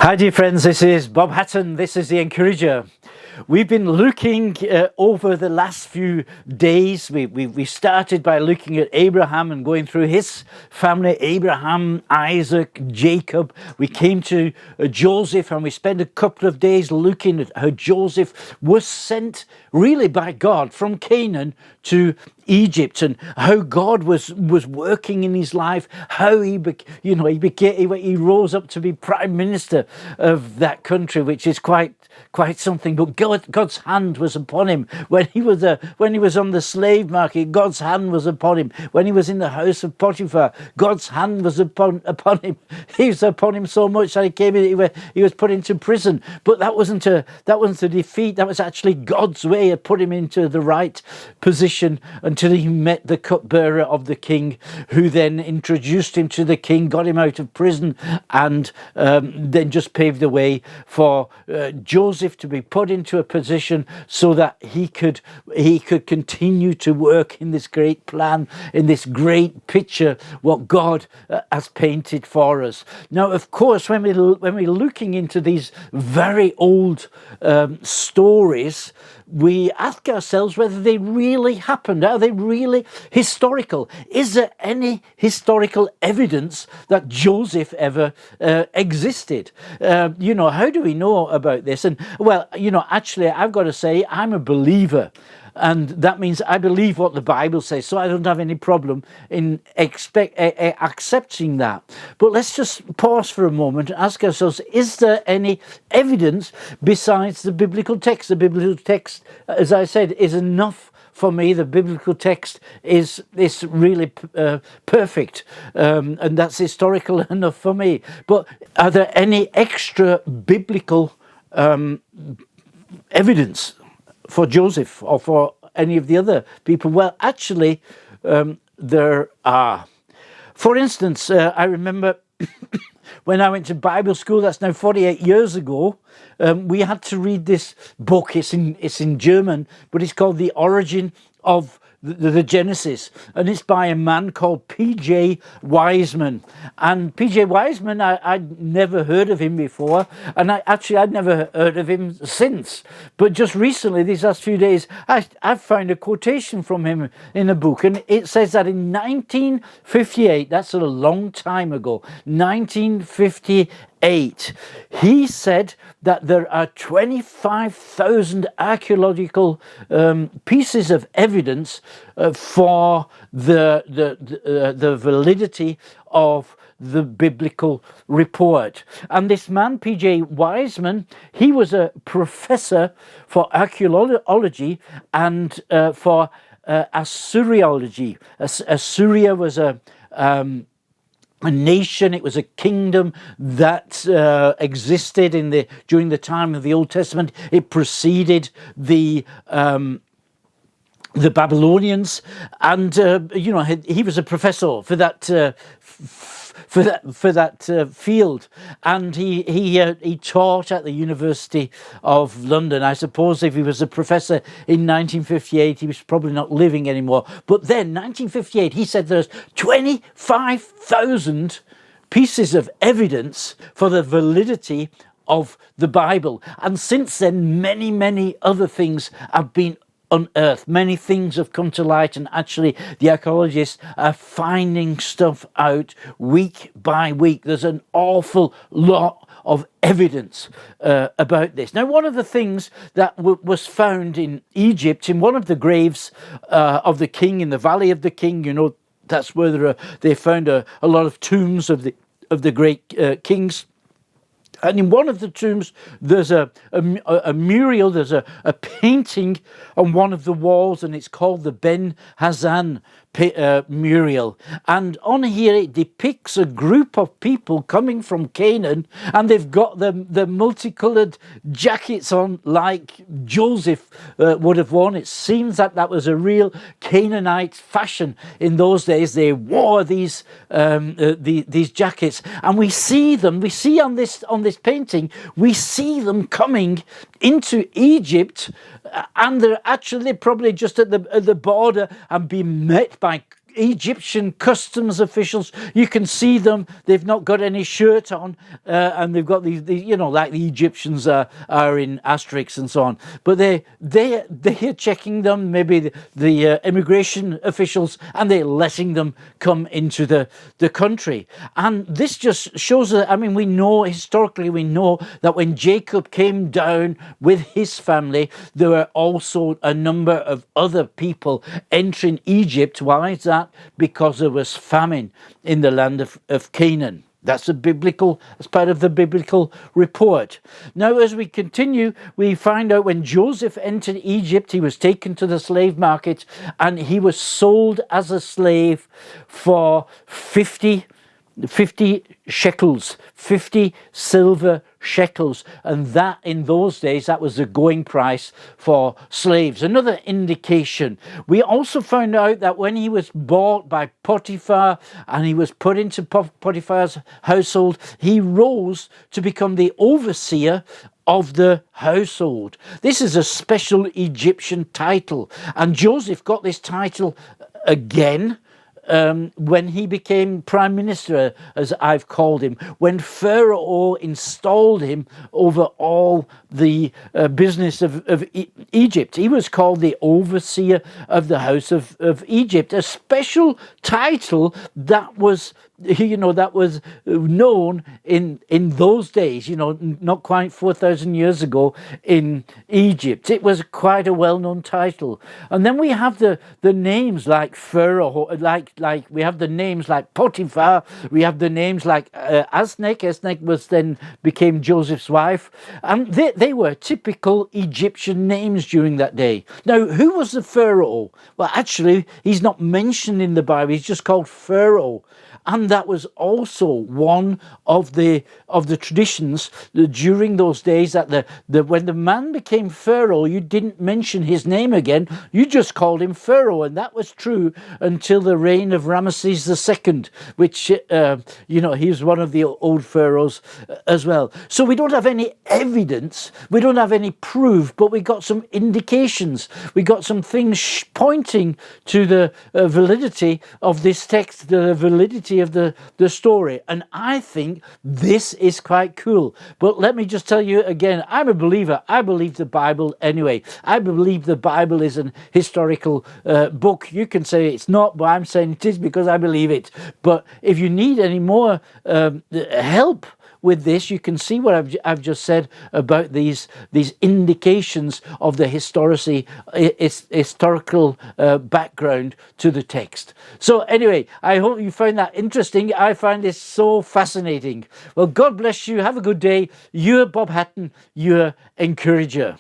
Hi dear friends, this is Bob Hatton, this is The Encourager. We've been looking over the last few days. We started by looking at Abraham and going through his family, Abraham, Isaac, Jacob. We came to Joseph and we spent a couple of days looking at how Joseph was sent really by God from Canaan to Egypt, and how God was working in his life, how he rose up to be prime minister of that country, which is quite something. But God's hand was upon him when he was on the slave market. God's hand was upon him when he was in the house of Potiphar. God's hand was upon him. He was upon him so much that he was put into prison. But that wasn't a defeat. That was actually God's way of putting him into the right position until he met the cupbearer of the king, who then introduced him to the king, got him out of prison, and then just paved the way for Joseph to be put into a position so that he could continue to work in this great plan, in this great picture, what God has painted for us. Now, of course, when we're looking into these very old stories, we ask ourselves whether they really happened. Are they really historical? Is there any historical evidence that Joseph ever existed? How do we know about this? And well, actually, I've got to say, I'm a believer. And that means I believe what the Bible says, so I don't have any problem in accepting that. But let's just pause for a moment and ask ourselves, is there any evidence besides the biblical text? The biblical text, as I said, is enough for me. The biblical text is really perfect, and that's historical enough for me. But are there any extra biblical evidence for Joseph or for any of the other people? Well, actually, there are. For instance, I remember when I went to Bible school, that's now 48 years ago, we had to read this book. It's in German, but it's called The Origin of the Genesis, and it's by a man called P.J. Wiseman. And P.J. Wiseman, I'd never heard of him before, and I'd never heard of him since. But just recently, these last few days, I found a quotation from him in a book, and it says that in 1958, that's a long time ago, 1958, he said that there are 25,000 archaeological pieces of evidence for the validity of the biblical report. And this man, P.J. Wiseman, he was a professor for archaeology and for Assyriology. Assyria was a nation. It was a kingdom that existed during the time of the Old Testament. It preceded the Babylonians, and he was a professor for that field, and he taught at the University of London. I suppose if he was a professor in 1958, he was probably not living anymore. But then, 1958, he said there's 25,000 pieces of evidence for the validity of the Bible. And since then, many, many other things have been unearthed. Many things have come to light, and actually the archaeologists are finding stuff out week by week. There's an awful lot of evidence about this. Now, one of the things that was found in Egypt, in one of the graves of the king, in the Valley of the King, that's where they found a lot of tombs of the great kings. And in one of the tombs, there's a mural, there's a painting on one of the walls, and it's called the Ben Hazan mural. And on here it depicts a group of people coming from Canaan, and they've got the multicolored jackets on like Joseph would have worn. It seems that was a real Canaanite fashion in those days. They wore these jackets, and we see on this painting, we see them coming into Egypt, and they're probably just at the border and being met by Egyptian customs officials. You can see them. They've not got any shirt on, and they've got these, like the Egyptians are in Asterix and so on. But they're checking them, maybe the immigration officials, and they're letting them come into the country. And this just shows that, we know, historically, we know that when Jacob came down with his family, there were also a number of other people entering Egypt. Why is that? Because there was famine in the land of Canaan. That's part of the biblical report. Now, as we continue, we find out when Joseph entered Egypt, he was taken to the slave market and he was sold as a slave for 50 shekels, 50 silver shekels. And that, in those days, that was the going price for slaves. Another indication. We also found out that when he was bought by Potiphar and he was put into Potiphar's household, he rose to become the overseer of the household. This is a special Egyptian title. And Joseph got this title again when he became prime minister, as I've called him, when Pharaoh installed him over all the business of Egypt. He was called the overseer of the house of Egypt, a special title that was known in those days, not quite 4,000 years ago in Egypt. It was quite a well-known title. And then we have the names like Pharaoh, like we have the names like Potiphar, we have the names like Asnek. Asnek then became Joseph's wife. And they were typical Egyptian names during that day. Now, who was the Pharaoh? Well, actually, he's not mentioned in the Bible. He's just called Pharaoh. And that was also one of the traditions during those days, that when the man became Pharaoh, you didn't mention his name again. You just called him Pharaoh, and that was true until the reign of Ramesses II, which he was one of the old pharaohs as well. So we don't have any evidence, we don't have any proof, but we got some indications. We got some things pointing to the validity of this text, the validity of the story. And I think this is quite cool. But let me just tell you again, I'm a believer. I believe the Bible anyway. I believe the Bible is an historical book. You can say it's not, but I'm saying it is because I believe it. But if you need any more help with this, you can see what I've just said about these indications of the historical background to the text. So anyway, I hope you found that interesting. I find this so fascinating. Well, God bless you. Have a good day. You're Bob Hatton, your encourager.